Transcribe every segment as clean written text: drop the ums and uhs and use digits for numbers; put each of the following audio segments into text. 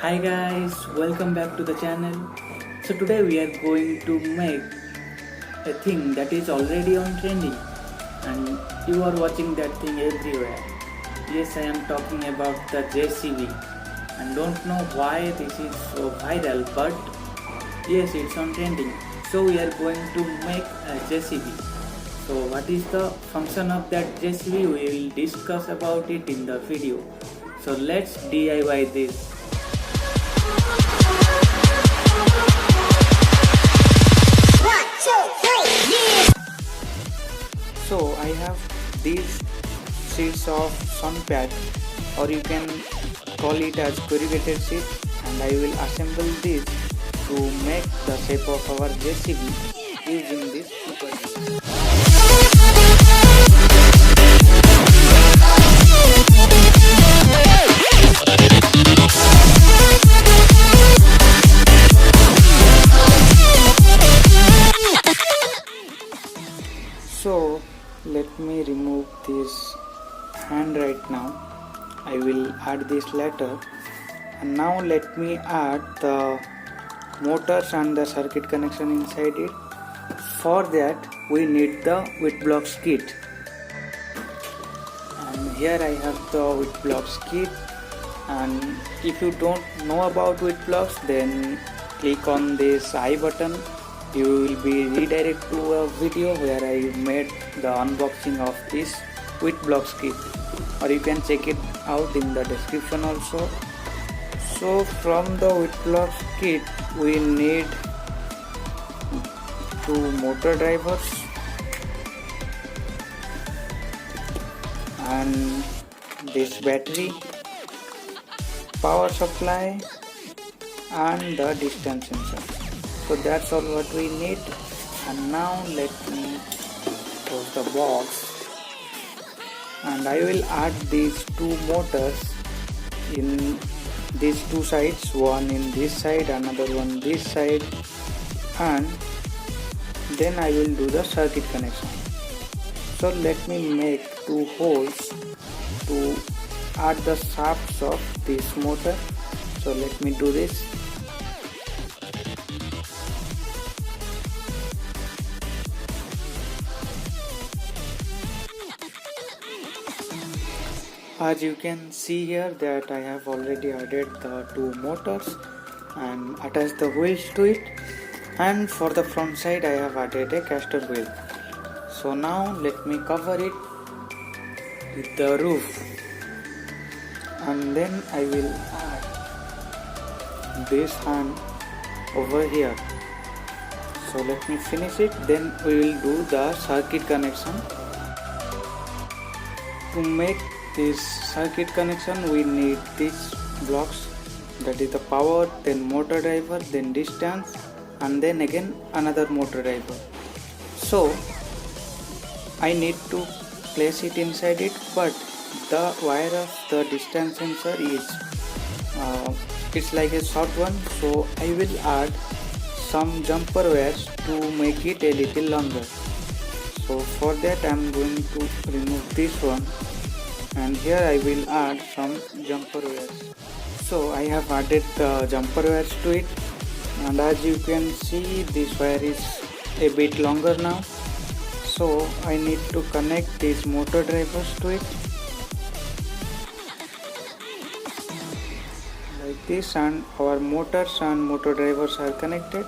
Hi guys, welcome back to the channel. So today we are going to make a thing that is already on trending and you are watching that thing everywhere. Yes, I am talking about the JCB and don't know why this is so viral, but yes, it's on trending. So we are going to make a JCB. So what is the function of that JCB? We will discuss about it in the video. So let's DIY this. So I have these sheets of sun pad, or you can call it as corrugated sheet, and I will assemble this to make the shape of our JCB using this super glue. So let me remove this hand right now. I will add this later. And now let me add the motors and the circuit connection inside it. For that we need the Witblox kit. And here I have the Witblox kit. And if you don't know about Witblox, then click on this I button. You will be redirected to a video where I made the unboxing of this Witblox kit, or you can check it out in the description also. So from the Witblox kit we need 2 motor drivers and this battery, power supply and the distance sensor. So that's all what we need. And now let me close the box, and I will add these 2 motors in these 2 sides, one in this side, another one this side, and then I will do the circuit connection. So let me make 2 holes to add the shafts of this motor. So let me do this. As you can see here that I have already added the 2 motors and attached the wheels to it, and for the front side I have added a caster wheel. So now let me cover it with the roof, and then I will add this hand over here. So let me finish it, then we will do the circuit connection. To make this circuit connection we need these blocks, that is the power, then motor driver, then distance, and then again another motor driver. So I need to place it inside it, but the wire of the distance sensor is it's like a short one, so I will add some jumper wires to make it a little longer. So for that I am going to remove this one, and here I will add some jumper wires. So I have added the jumper wires to it, and as you can see this wire is a bit longer now. So I need to connect these motor drivers to it like this, and our motors and motor drivers are connected.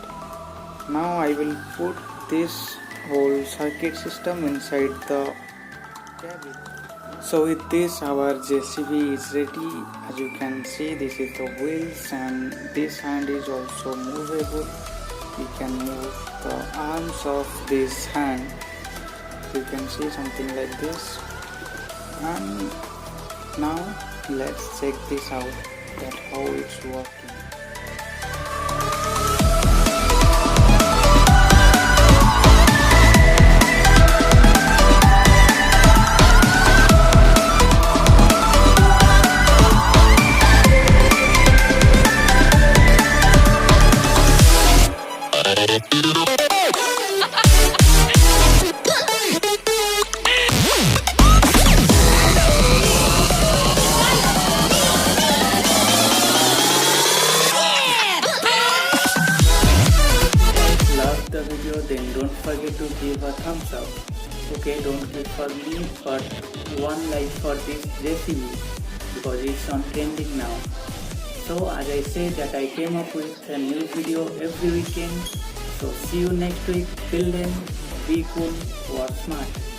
Now I will put this whole circuit system inside the cabin. So with this our JCB is ready. As you can see, this is the wheels, and this hand is also movable. We can move the arms of this hand. You can see something like this. And now let's check this out, that how it's working. to give a thumbs up. Okay, don't click for me, but one like for this JCB because it's on trending now. So as I said that I came up with a new video every weekend. So see you next week. Till then, be cool, work smart.